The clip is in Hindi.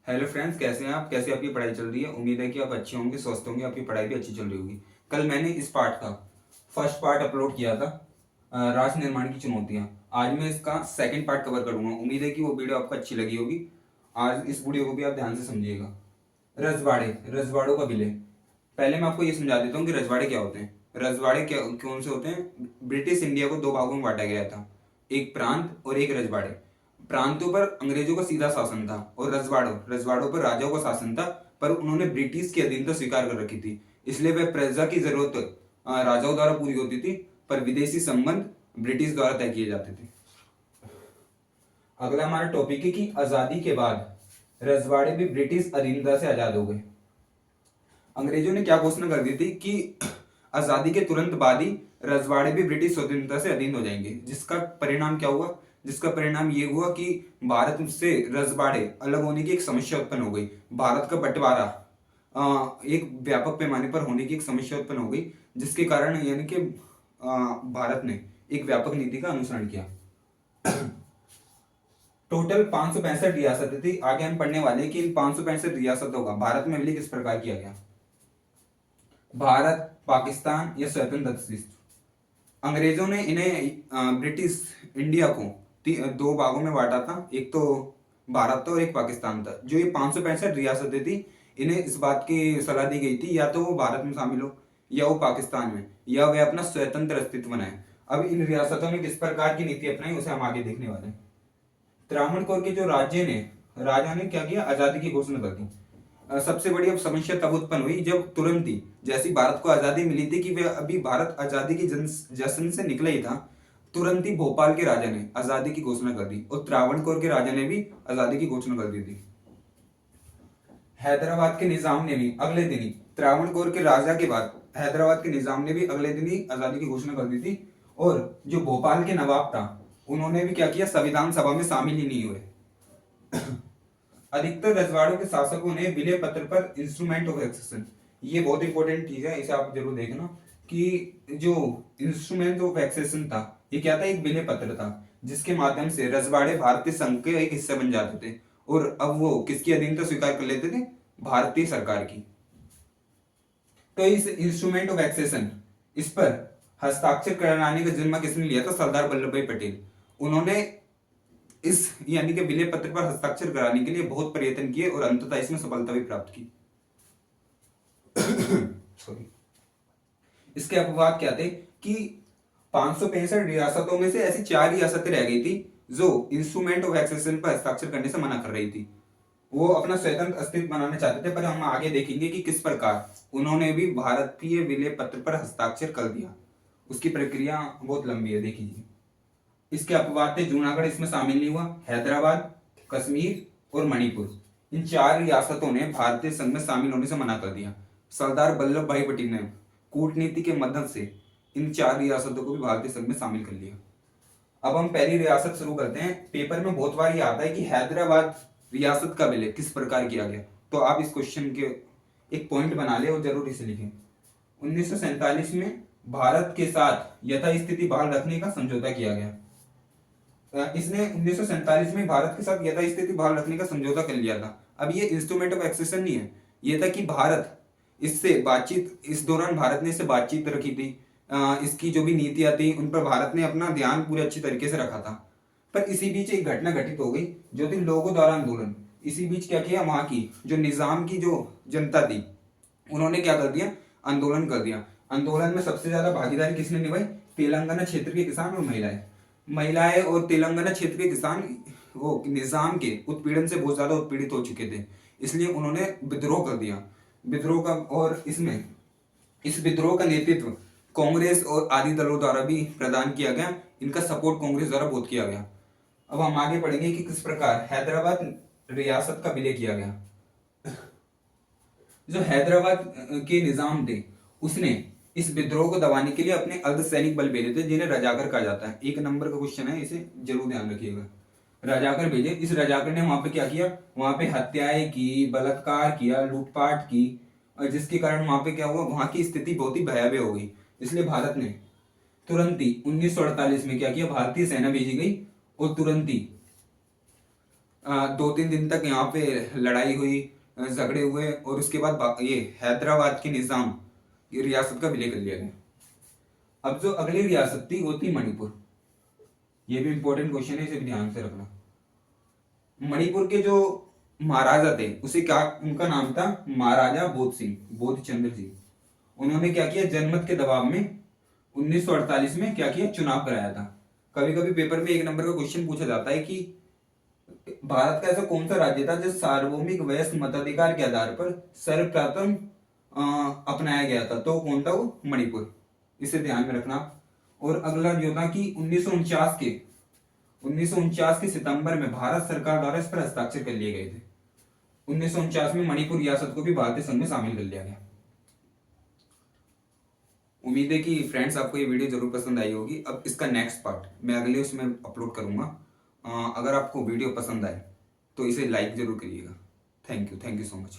हेलो फ्रेंड्स, कैसे हैं आप? कैसे आपकी पढ़ाई चल रही है? उम्मीद है कि आप अच्छे होंगे, स्वस्थ होंगे, आपकी पढ़ाई भी अच्छी चल रही होगी। कल मैंने इस पार्ट का फर्स्ट पार्ट अपलोड किया था, राष्ट्र निर्माण की चुनौतियां। आज मैं इसका सेकंड पार्ट कवर करूंगा। उम्मीद है कि वो वीडियो आपको अच्छी लगी होगी। आज इस वीडियो को भी आप ध्यान से समझिएगा। रजवाड़े, रजवाड़ों का विलय। पहले मैं आपको ये समझा देता हूँ कि रजवाड़े क्या होते हैं। रजवाड़े क्या कौन से होते हैं? ब्रिटिश इंडिया को दो भागों में बांटा गया था, एक प्रांत और एक रजवाड़े। प्रांतों पर अंग्रेजों का सीधा शासन था और रजवाड़ों रजवाड़ों पर राजाओं का शासन था। पर उन्होंने ब्रिटिश की अधीनता स्वीकार कर रखी थी, इसलिए वह प्रजा की जरूरत राजाओं द्वारा पूरी होती थी, पर विदेशी संबंध ब्रिटिश द्वारा तय किए जाते थे। अगला हमारा टॉपिक है कि आजादी के बाद रजवाड़े भी ब्रिटिश अधीनता से आजाद हो गए। अंग्रेजों ने क्या घोषणा कर दी थी कि आजादी के तुरंत बाद ही रजवाड़े भी ब्रिटिश स्वतंत्रता से अधीन हो जाएंगे। जिसका परिणाम क्या हुआ? जिसका परिणाम ये हुआ कि भारत से रजवाड़े अलग होने की एक समस्या उत्पन्न हो गई। भारत का बंटवारा एक व्यापक पैमाने पर होने की एक समस्या उत्पन्न हो गई, जिसके कारण यानी कि भारत ने एक व्यापक नीति का अनुसरण किया। टोटल 565 रियासतें थी। आगे हम पढ़ने वाले हैं कि इन 565 रियासतों का भारत में विलय किस प्रकार किया गया। भारत, पाकिस्तान या स्वतंत्र राष्ट्र। अंग्रेजों ने इन्हें ब्रिटिश इंडिया को दो भागों में बांटा था, एक तो भारत था और एक पाकिस्तान था। जो ये 565 रियासतें थी, इन्हें इस बात की सलाह दी गई थी या तो वो भारत में शामिल हो या वो पाकिस्तान में, या वे अपना स्वतंत्र अस्तित्व बनाए। अब इन रियासतों ने किस प्रकार की नीति अपनाई उसे हम आगे देखने वाले हैं। त्रावणकोर के जो राजा ने क्या किया? आजादी की घोषणा कर दी। सबसे बड़ी अब समस्या तब उत्पन्न हुई जब तुरंत ही जैसी भारत को आजादी मिली थी कि वे अभी भारत आजादी की जश्न से निकला ही था, तुरंत ही भोपाल के राजा ने आजादी की घोषणा कर दी और त्रावणकोर के राजा ने भी आजादी की घोषणा कर दी थी। हैदराबाद के निजाम ने भी अगले दिन ही, त्रावणकोर के राजा के बाद हैदराबाद के निजाम ने भी अगले दिन ही आजादी की घोषणा कर दी थी। और जो भोपाल के नवाब था, उन्होंने भी क्या किया? संविधान सभा में शामिल ही नहीं हुए। अधिकतर रजवाड़ों के शासकों ने विलय पत्र पर इंस्ट्रूमेंट ऑफ एक्सेशन, ये बहुत इंपॉर्टेंट चीज है, इसे आप जरूर देखना कि जो इंस्ट्रूमेंट ऑफ एक्सेशन था, ये क्या था? एक विलय पत्र था जिसके माध्यम से रजवाड़े भारतीय संघ के एक हिस्सा बन जाते थे और अब वो किसकी अधीनता स्वीकार कर लेते थे? भारतीय सरकार की। तो इस इंस्ट्रूमेंट ऑफ एक्सेशन, इस पर हस्ताक्षर कराने का जिम्मा किसने लिया था? सरदार वल्लभ भाई पटेल। उन्होंने इस यानी कि विलय पत्र पर हस्ताक्षर कराने के लिए बहुत प्रयत्न किए और अंततः इसमें सफलता भी प्राप्त की। सॉरी। इसके अपवाद क्या थे कि 565 रियासतों में से ऐसी 4 रियासतें रह गई थी जो इंस्ट्रूमेंट ऑफ एक्सेशन पर हस्ताक्षर करने से मना कर रही थी। वो अपना स्वतंत्र अस्तित्व बनाना चाहते थे, पर हम आगे देखेंगे कि किस प्रकार उन्होंने भी भारतीय विलय पत्र पर हस्ताक्षर कर दिया। उसकी प्रक्रिया बहुत लंबी है, देखिए। इसके अपवाद थे, जूनागढ़ इसमें शामिल नहीं हुआ, हैदराबाद, कश्मीर और मणिपुर। इन 4 रियासतों ने भारतीय संघ में शामिल होने से मना कर दिया। सरदार वल्लभ भाई पटेल ने कूटनीति के मदद से इन 4 रियासतों को भी भारतीय संघ में शामिल कर लिया। अब हम पहली रियासत शुरू करते हैं। पेपर में बहुत बार ये आता है कि हैदराबाद रियासत का विलय किस प्रकार किया गया, तो आप इस क्वेश्चन के एक पॉइंट बना ले और जरूर इसे लिखें। 1947 में भारत के साथ यथास्थिति बहाल रखने का समझौता किया गया। इसने 1947 में भारत के साथ यथास्थिति बहाल रखने का समझौता कर लिया था। अब ये इंस्ट्रूमेंट ऑफ एक्सेशन नहीं है, ये था कि भारत इससे बातचीत, इस दौरान भारत ने इससे बातचीत रखी थी। इसकी जो भी नीतियां थी उन पर भारत ने अपना ध्यान पूरे अच्छी तरीके से रखा था। पर इसी बीच एक घटना घटित हो गई जो थी लोगों द्वारा आंदोलन। इसी बीच क्या किया? वहां की जो निजाम की जो जनता थी, उन्होंने क्या कर दिया? आंदोलन कर दिया। आंदोलन में सबसे ज्यादा भागीदारी किसने निभाई? तेलंगाना क्षेत्र के किसान और महिलाएं और तेलंगाना क्षेत्र के किसान वो निजाम के उत्पीड़न से बहुत ज्यादा उत्पीड़ित हो चुके थे, इसलिए उन्होंने विद्रोह कर दिया। विद्रोह का, और इसमें इस विद्रोह का नेतृत्व कांग्रेस और आदि दलों द्वारा भी प्रदान किया गया। इनका सपोर्ट कांग्रेस द्वारा बहुत किया गया। अब हम आगे पढ़ेंगे कि किस प्रकार हैदराबाद रियासत का विलय किया गया। जो हैदराबाद के निजाम थे, उसने इस विद्रोह को दबाने के लिए अपने अर्धसैनिक बल भेजे थे, जिन्हें रजाकर कहा जाता है। 1 नंबर का क्वेश्चन है, इसे जरूर ध्यान रखिएगा। रजाकर भेजे। इस रजाकर ने वहां पे क्या किया? वहां पे हत्याएं की, बलात्कार किया, लूटपाट की, और जिसके कारण वहां पे क्या हुआ? वहां की स्थिति बहुत ही भयावह हो गई। इसलिए भारत ने तुरंत ही 1948 में क्या किया? भारतीय सेना भेजी गई और तुरंत ही दो तीन दिन तक यहाँ पे लड़ाई हुई, झगड़े हुए, और उसके बाद ये हैदराबाद के निजाम ये रियासत का विलय कर लिया गया। अब जो अगली रियासत थी वो थी मणिपुर। ये भी इंपॉर्टेंट क्वेश्चन है, इसे भी ध्यान से रखना। मणिपुर के जो महाराजा थे उसे क्या, उनका नाम था महाराजा बोध सिंह, बोध चंद्र जी। उन्होंने क्या किया, जनमत के दबाव में 1948 में क्या किया, चुनाव कराया था। कभी कभी पेपर में एक नंबर का क्वेश्चन पूछा जाता है कि भारत का ऐसा कौन सा राज्य था जो सार्वभौमिक वयस्क मताधिकार के आधार पर सर्वप्रथम अपनाया गया था, तो कौन था वो, मणिपुर। इसे ध्यान में रखना। और अगला जो था कि 1949 के सितंबर में भारत सरकार द्वारा इस पर हस्ताक्षर कर लिए गए थे। 1949 में मणिपुर रियासत को भी भारतीय संघ में शामिल कर लिया गया। उम्मीद है कि फ्रेंड्स आपको ये वीडियो जरूर पसंद आई होगी। अब इसका नेक्स्ट पार्ट मैं अगले उसमें अपलोड करूंगा। अगर आपको वीडियो पसंद आए तो इसे लाइक जरूर करिएगा। Thank you so much.